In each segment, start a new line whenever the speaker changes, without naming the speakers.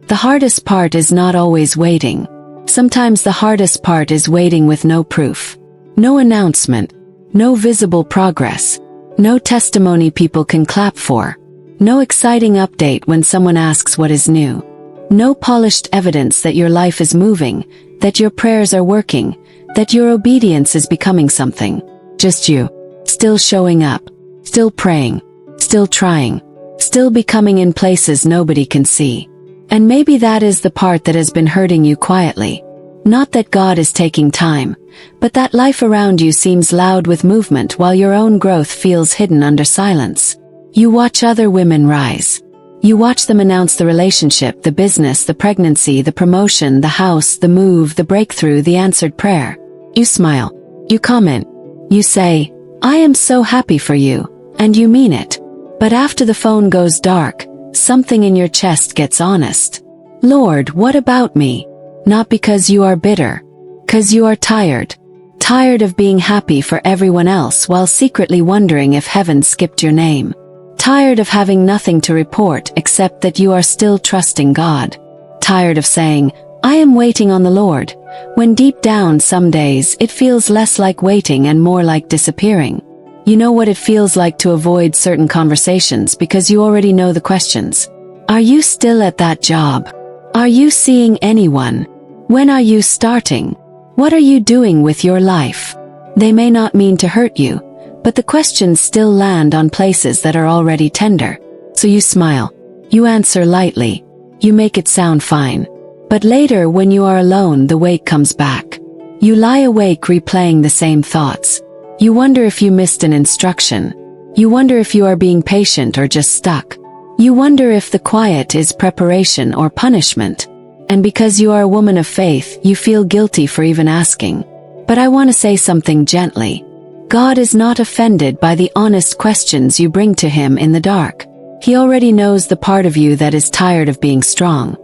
The hardest part is not always waiting. Sometimes the hardest part is waiting with no proof. No announcement. No visible progress. No testimony people can clap for. No exciting update when someone asks what is new. No polished evidence that your life is moving, that your prayers are working, that your obedience is becoming something. Just you. Still showing up. Still praying. Still trying. Still becoming in places nobody can see. And maybe that is the part that has been hurting you quietly. Not that God is taking time, but that life around you seems loud with movement while your own growth feels hidden under silence. You watch other women rise. You watch them announce the relationship, the business, the pregnancy, the promotion, the house, the move, the breakthrough, the answered prayer. You smile. You comment. You say, "I am so happy for you," and you mean it. But after the phone goes dark, something in your chest gets honest. Lord, what about me? Not because you are bitter. 'Cause you are tired. Tired of being happy for everyone else while secretly wondering if heaven skipped your name. Tired of having nothing to report except that you are still trusting God. Tired of saying, "I am waiting on the Lord," when deep down some days it feels less like waiting and more like disappearing. You know what it feels like to avoid certain conversations because you already know the questions. Are you still at that job? Are you seeing anyone? When are you starting? What are you doing with your life? They may not mean to hurt you, but the questions still land on places that are already tender. So you smile. You answer lightly. You make it sound fine. But later when you are alone, the weight comes back. You lie awake replaying the same thoughts. You wonder if you missed an instruction. You wonder if you are being patient or just stuck. You wonder if the quiet is preparation or punishment. And because you are a woman of faith, you feel guilty for even asking. But I want to say something gently. God is not offended by the honest questions you bring to him in the dark. He already knows the part of you that is tired of being strong.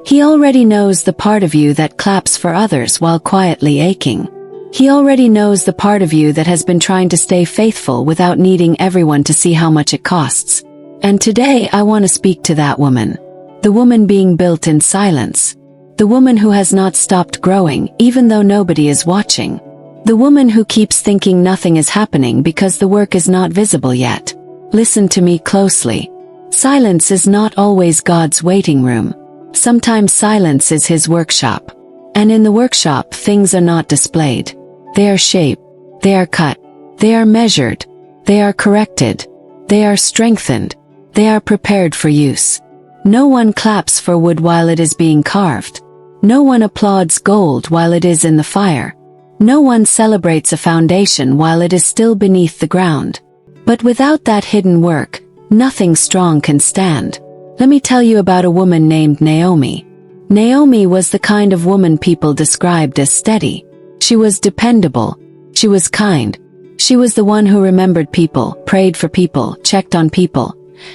He already knows the part of you that claps for others while quietly aching. He already knows the part of you that has been trying to stay faithful without needing everyone to see how much it costs. And today I want to speak to that woman. The woman being built in silence. The woman who has not stopped growing even though nobody is watching. The woman who keeps thinking nothing is happening because the work is not visible yet. Listen to me closely. Silence is not always God's waiting room. Sometimes silence is his workshop. And in the workshop things are not displayed. They are shaped. They are cut. They are measured. They are corrected. They are strengthened. They are prepared for use. No one claps for wood while it is being carved. No one applauds gold while it is in the fire. No one celebrates a foundation while it is still beneath the ground. But without that hidden work, nothing strong can stand. Let me tell you about a woman named Naomi. Naomi was the kind of woman people described as steady. She was dependable. She was kind. She was the one who remembered people, prayed for people, checked on people,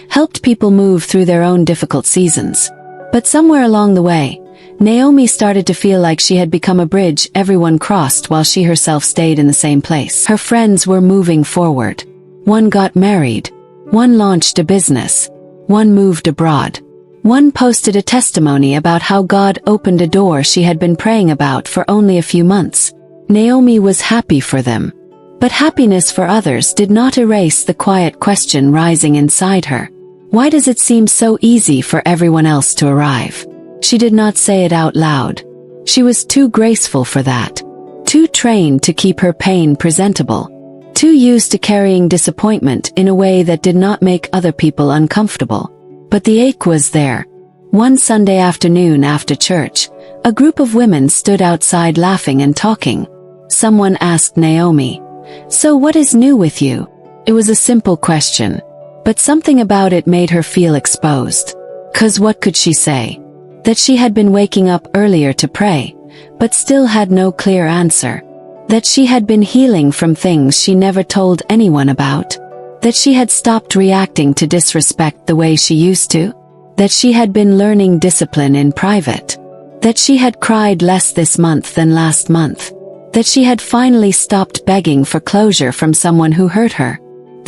helped people move through their own difficult seasons. But somewhere along the way, Naomi started to feel like she had become a bridge everyone crossed while she herself stayed in the same place. Her friends were moving forward. One got married. One launched a business. One moved abroad. One posted a testimony about how God opened a door she had been praying about for only a few months. Naomi was happy for them. But happiness for others did not erase the quiet question rising inside her. Why does it seem so easy for everyone else to arrive? She did not say it out loud. She was too graceful for that. Too trained to keep her pain presentable. Too used to carrying disappointment in a way that did not make other people uncomfortable. But the ache was there. One Sunday afternoon after church, a group of women stood outside laughing and talking. Someone asked Naomi, "So what is new with you?" It was a simple question, but something about it made her feel exposed. 'Cause what could she say? That she had been waking up earlier to pray, but still had no clear answer. That she had been healing from things she never told anyone about. That she had stopped reacting to disrespect the way she used to. That she had been learning discipline in private. That she had cried less this month than last month. That she had finally stopped begging for closure from someone who hurt her.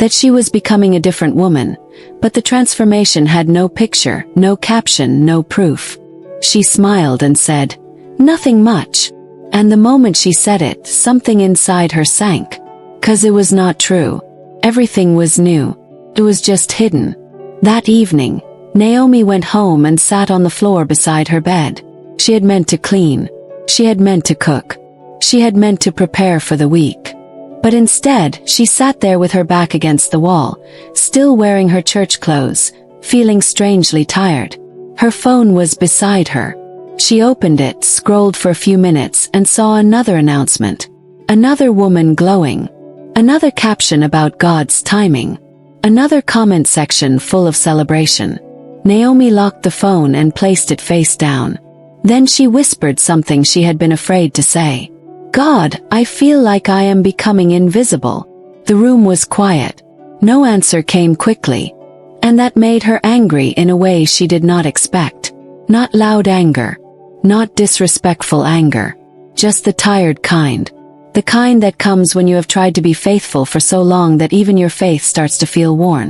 that she was becoming a different woman, but the transformation had no picture, no caption, no proof. She smiled and said, "Nothing much." And the moment she said it, something inside her sank. 'Cause it was not true. Everything was new. It was just hidden. That evening, Naomi went home and sat on the floor beside her bed. She had meant to clean. She had meant to cook. She had meant to prepare for the week. But instead, she sat there with her back against the wall, still wearing her church clothes, feeling strangely tired. Her phone was beside her. She opened it, scrolled for a few minutes, and saw another announcement. Another woman glowing. Another caption about God's timing. Another comment section full of celebration. Naomi locked the phone and placed it face down. Then she whispered something she had been afraid to say. "God, I feel like I am becoming invisible." The room was quiet. No answer came quickly. And that made her angry in a way she did not expect. Not loud anger. Not disrespectful anger. Just the tired kind. The kind that comes when you have tried to be faithful for so long that even your faith starts to feel worn.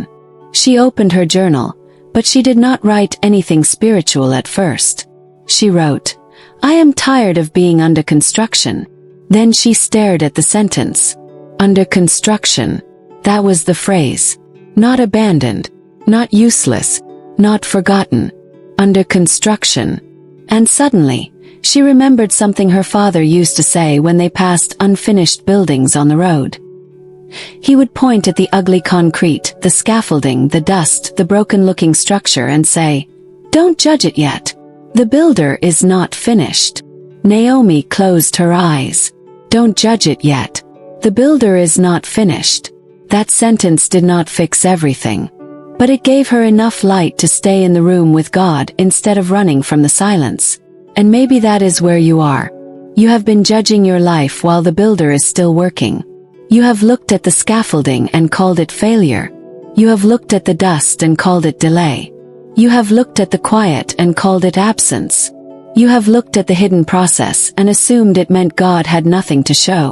She opened her journal, but she did not write anything spiritual at first. She wrote, "I am tired of being under construction." Then she stared at the sentence. Under construction. That was the phrase. Not abandoned. Not useless. Not forgotten. Under construction. And suddenly, she remembered something her father used to say when they passed unfinished buildings on the road. He would point at the ugly concrete, the scaffolding, the dust, the broken-looking structure and say, "Don't judge it yet. The builder is not finished." Naomi closed her eyes. Don't judge it yet. The builder is not finished. That sentence did not fix everything. But it gave her enough light to stay in the room with God instead of running from the silence. And maybe that is where you are. You have been judging your life while the builder is still working. You have looked at the scaffolding and called it failure. You have looked at the dust and called it delay. You have looked at the quiet and called it absence. You have looked at the hidden process and assumed it meant God had nothing to show.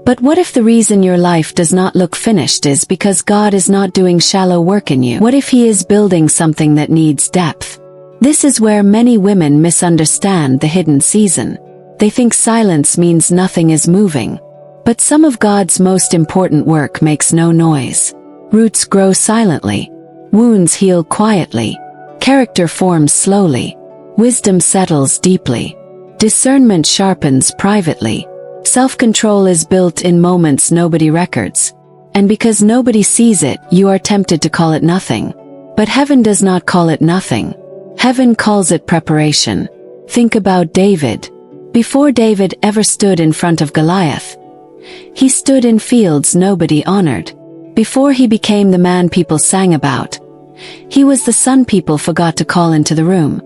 But what if the reason your life does not look finished is because God is not doing shallow work in you? What if He is building something that needs depth? This is where many women misunderstand the hidden season. They think silence means nothing is moving. But some of God's most important work makes no noise. Roots grow silently. Wounds heal quietly. Character forms slowly. Wisdom settles deeply. Discernment sharpens privately. Self-control is built in moments nobody records. And because nobody sees it, you are tempted to call it nothing. But heaven does not call it nothing. Heaven calls it preparation. Think about David. Before David ever stood in front of Goliath, he stood in fields nobody honored. Before he became the man people sang about, he was the son people forgot to call into the room.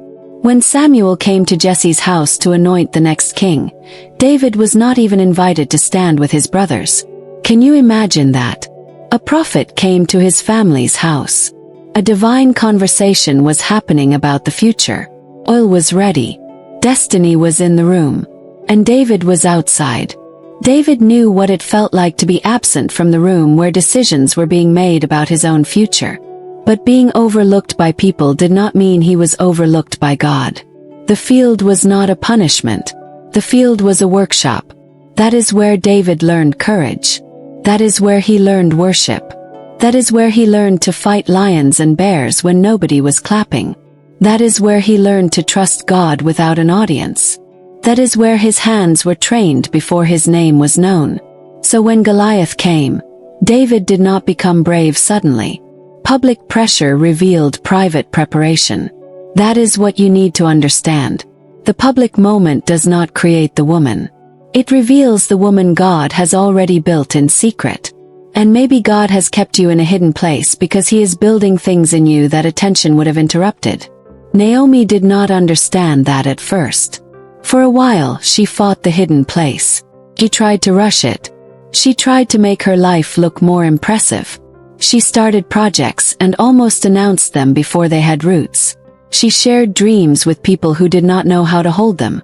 When Samuel came to Jesse's house to anoint the next king, David was not even invited to stand with his brothers. Can you imagine that? A prophet came to his family's house. A divine conversation was happening about the future. Oil was ready. Destiny was in the room. And David was outside. David knew what it felt like to be absent from the room where decisions were being made about his own future. But being overlooked by people did not mean he was overlooked by God. The field was not a punishment. The field was a workshop. That is where David learned courage. That is where he learned worship. That is where he learned to fight lions and bears when nobody was clapping. That is where he learned to trust God without an audience. That is where his hands were trained before his name was known. So when Goliath came, David did not become brave suddenly. Public pressure revealed private preparation. That is what you need to understand. The public moment does not create the woman. It reveals the woman God has already built in secret. And maybe God has kept you in a hidden place because He is building things in you that attention would have interrupted. Naomi did not understand that at first. For a while, she fought the hidden place. She tried to rush it. She tried to make her life look more impressive. She started projects and almost announced them before they had roots. She shared dreams with people who did not know how to hold them.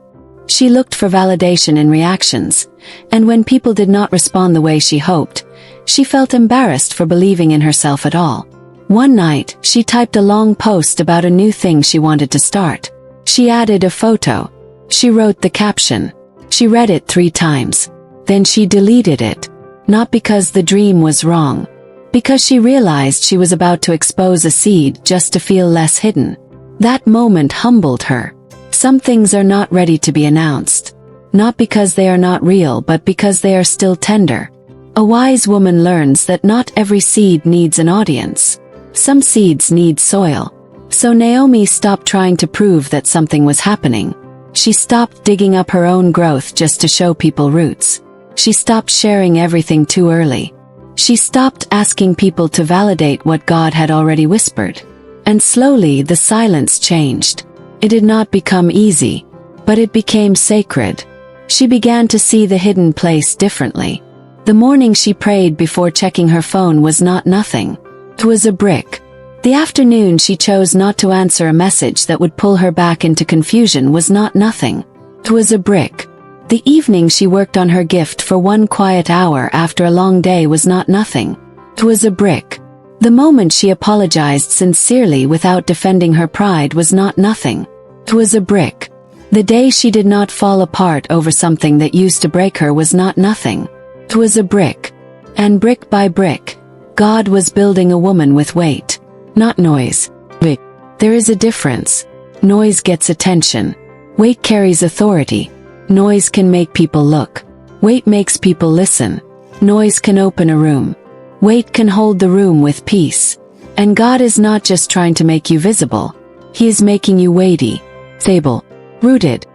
She looked for validation in reactions, and when people did not respond the way she hoped, she felt embarrassed for believing in herself at all. One night, she typed a long post about a new thing she wanted to start. She added a photo. She wrote the caption. She read it 3 times. Then she deleted it. Not because the dream was wrong. Because she realized she was about to expose a seed just to feel less hidden. That moment humbled her. Some things are not ready to be announced. Not because they are not real, but because they are still tender. A wise woman learns that not every seed needs an audience. Some seeds need soil. So Naomi stopped trying to prove that something was happening. She stopped digging up her own growth just to show people roots. She stopped sharing everything too early. She stopped asking people to validate what God had already whispered. And slowly the silence changed. It did not become easy, but it became sacred. She began to see the hidden place differently. The morning she prayed before checking her phone was not nothing. It was a brick. The afternoon she chose not to answer a message that would pull her back into confusion was not nothing. It was a brick. The evening she worked on her gift for 1 quiet hour after a long day was not nothing. It was a brick. The moment she apologized sincerely without defending her pride was not nothing. It was a brick. The day she did not fall apart over something that used to break her was not nothing. It was a brick. And brick by brick, God was building a woman with weight, not noise. There is a difference. Noise gets attention. Weight carries authority. Noise can make people look. Weight makes people listen. Noise can open a room. Weight can hold the room with peace. And God is not just trying to make you visible. He is making you weighty, stable, rooted,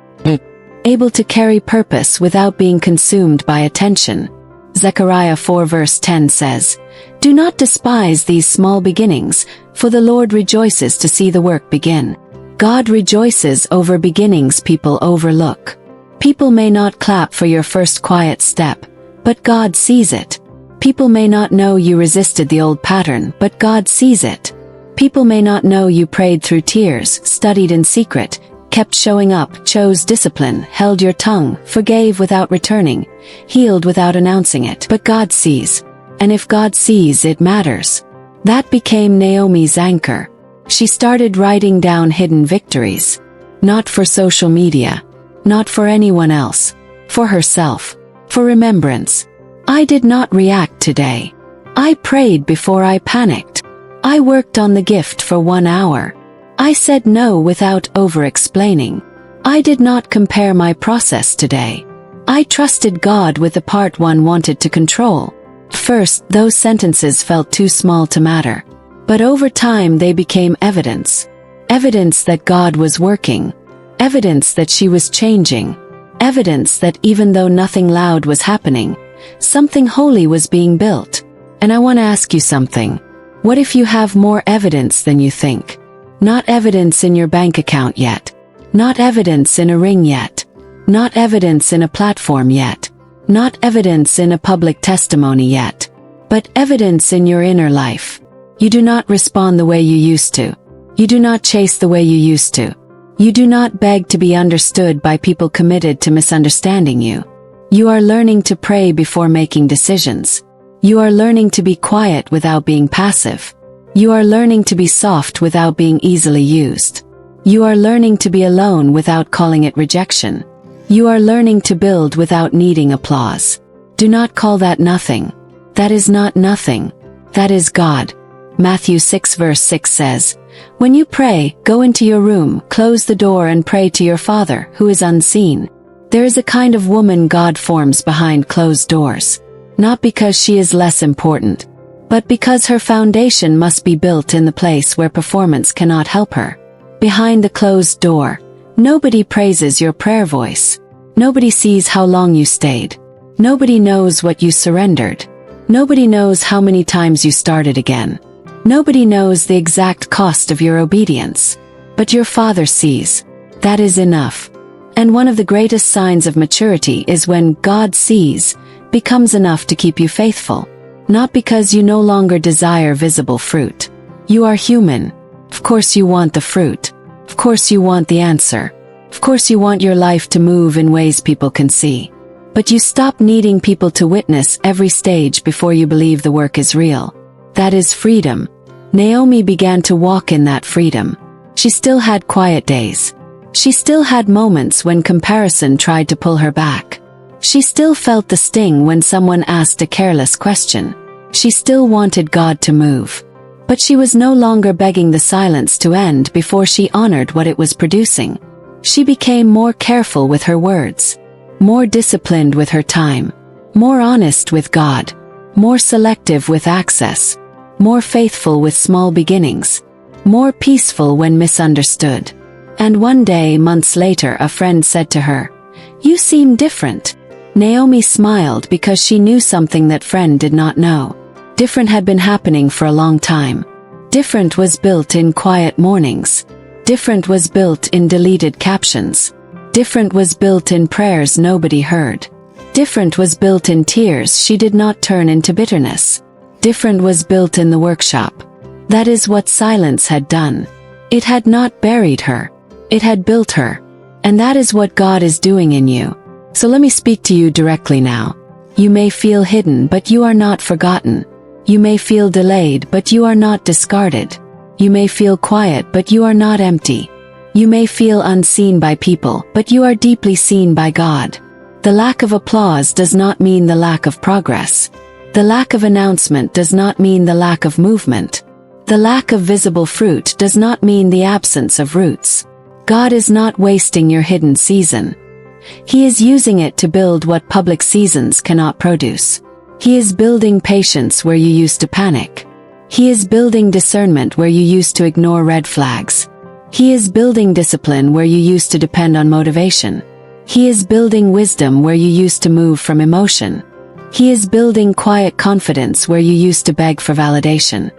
able to carry purpose without being consumed by attention. Zechariah 4 verse 10 says, "Do not despise these small beginnings, for the Lord rejoices to see the work begin." God rejoices over beginnings people overlook. People may not clap for your first quiet step, but God sees it. People may not know you resisted the old pattern, but God sees it. People may not know you prayed through tears, studied in secret, kept showing up, chose discipline, held your tongue, forgave without returning, healed without announcing it. But God sees. And if God sees, it matters. That became Naomi's anchor. She started writing down hidden victories. Not for social media. Not for anyone else. For herself. For remembrance. I did not react today. I prayed before I panicked. I worked on the gift for 1 hour. I said no without over-explaining. I did not compare my process today. I trusted God with the part one wanted to control. First, those sentences felt too small to matter. But over time they became evidence. Evidence that God was working. Evidence that she was changing. Evidence that even though nothing loud was happening, something holy was being built. And I want to ask you something. What if you have more evidence than you think? Not evidence in your bank account yet. Not evidence in a ring yet. Not evidence in a platform yet. Not evidence in a public testimony yet. But evidence in your inner life. You do not respond the way you used to. You do not chase the way you used to. You do not beg to be understood by people committed to misunderstanding you. You are learning to pray before making decisions. You are learning to be quiet without being passive. You are learning to be soft without being easily used. You are learning to be alone without calling it rejection. You are learning to build without needing applause. Do not call that nothing. That is not nothing. That is God. Matthew 6 verse 6 says, "When you pray, go into your room, close the door and pray to your Father, who is unseen." There is a kind of woman God forms behind closed doors. Not because she is less important, but because her foundation must be built in the place where performance cannot help her. Behind the closed door, nobody praises your prayer voice. Nobody sees how long you stayed. Nobody knows what you surrendered. Nobody knows how many times you started again. Nobody knows the exact cost of your obedience. But your Father sees. That is enough. And one of the greatest signs of maturity is when God sees, becomes enough to keep you faithful. Not because you no longer desire visible fruit. You are human. Of course you want the fruit. Of course you want the answer. Of course you want your life to move in ways people can see. But you stop needing people to witness every stage before you believe the work is real. That is freedom. Naomi began to walk in that freedom. She still had quiet days. She still had moments when comparison tried to pull her back. She still felt the sting when someone asked a careless question. She still wanted God to move. But she was no longer begging the silence to end before she honored what it was producing. She became more careful with her words, more disciplined with her time, more honest with God, more selective with access, more faithful with small beginnings, more peaceful when misunderstood. And one day, months later, a friend said to her, "You seem different." Naomi smiled because she knew something that friend did not know. Different had been happening for a long time. Different was built in quiet mornings. Different was built in deleted captions. Different was built in prayers nobody heard. Different was built in tears she did not turn into bitterness. Different was built in the workshop. That is what silence had done. It had not buried her. It had built her. And that is what God is doing in you. So let me speak to you directly now. You may feel hidden, but you are not forgotten. You may feel delayed, but you are not discarded. You may feel quiet, but you are not empty. You may feel unseen by people, but you are deeply seen by God. The lack of applause does not mean the lack of progress. The lack of announcement does not mean the lack of movement. The lack of visible fruit does not mean the absence of roots. God is not wasting your hidden season. He is using it to build what public seasons cannot produce. He is building patience where you used to panic. He is building discernment where you used to ignore red flags. He is building discipline where you used to depend on motivation. He is building wisdom where you used to move from emotion. He is building quiet confidence where you used to beg for validation.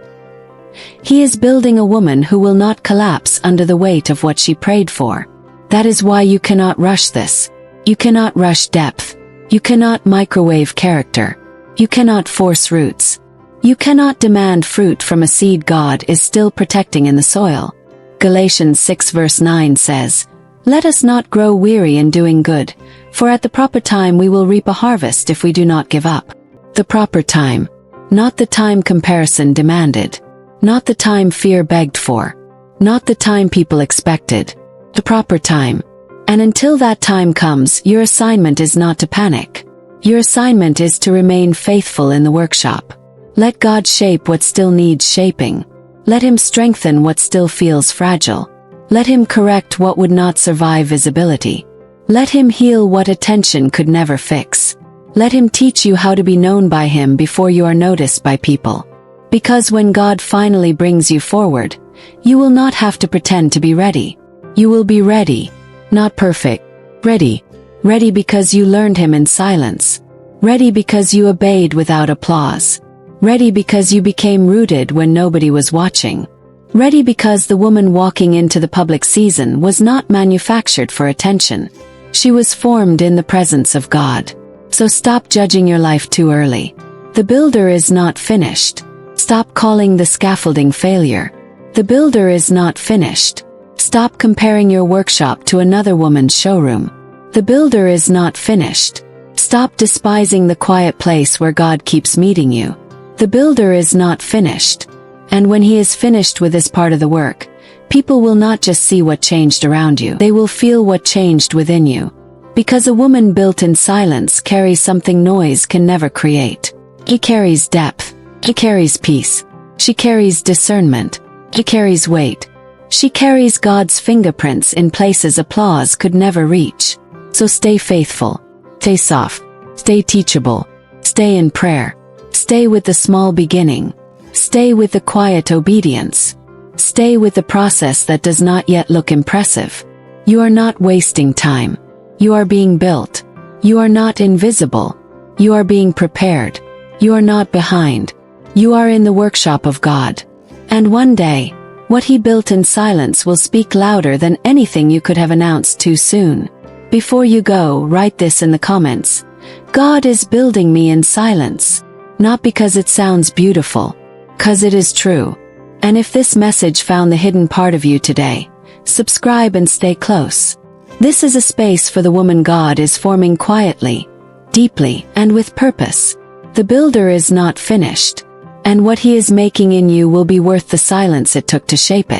He is building a woman who will not collapse under the weight of what she prayed for. That is why you cannot rush this. You cannot rush depth. You cannot microwave character. You cannot force roots. You cannot demand fruit from a seed God is still protecting in the soil. Galatians 6 verse 9 says, "Let us not grow weary in doing good, for at the proper time we will reap a harvest if we do not give up." The proper time. Not the time comparison demanded. Not the time fear begged for. Not the time people expected. The proper time. And until that time comes, your assignment is not to panic. Your assignment is to remain faithful in the workshop. Let God shape what still needs shaping. Let Him strengthen what still feels fragile. Let Him correct what would not survive visibility. Let Him heal what attention could never fix. Let Him teach you how to be known by Him before you are noticed by people. Because when God finally brings you forward, you will not have to pretend to be ready. You will be ready. Not perfect. Ready. Ready because you learned Him in silence. Ready because you obeyed without applause. Ready because you became rooted when nobody was watching. Ready because the woman walking into the public season was not manufactured for attention. She was formed in the presence of God. So stop judging your life too early. The builder is not finished. Stop calling the scaffolding failure. The builder is not finished. Stop comparing your workshop to another woman's showroom. The builder is not finished. Stop despising the quiet place where God keeps meeting you. The builder is not finished. And when He is finished with this part of the work, people will not just see what changed around you, they will feel what changed within you. Because a woman built in silence carries something noise can never create. She carries depth. She carries peace. She carries discernment. She carries weight. She carries God's fingerprints in places applause could never reach. So stay faithful. Stay soft. Stay teachable. Stay in prayer. Stay with the small beginning. Stay with the quiet obedience. Stay with the process that does not yet look impressive. You are not wasting time. You are being built. You are not invisible. You are being prepared. You are not behind. You are in the workshop of God. And one day, what He built in silence will speak louder than anything you could have announced too soon. Before you go, write this in the comments. God is building me in silence. Not because it sounds beautiful, 'cause it is true. And if this message found the hidden part of you today, subscribe and stay close. This is a space for the woman God is forming quietly, deeply, and with purpose. The builder is not finished, and what he is making in you will be worth the silence it took to shape it.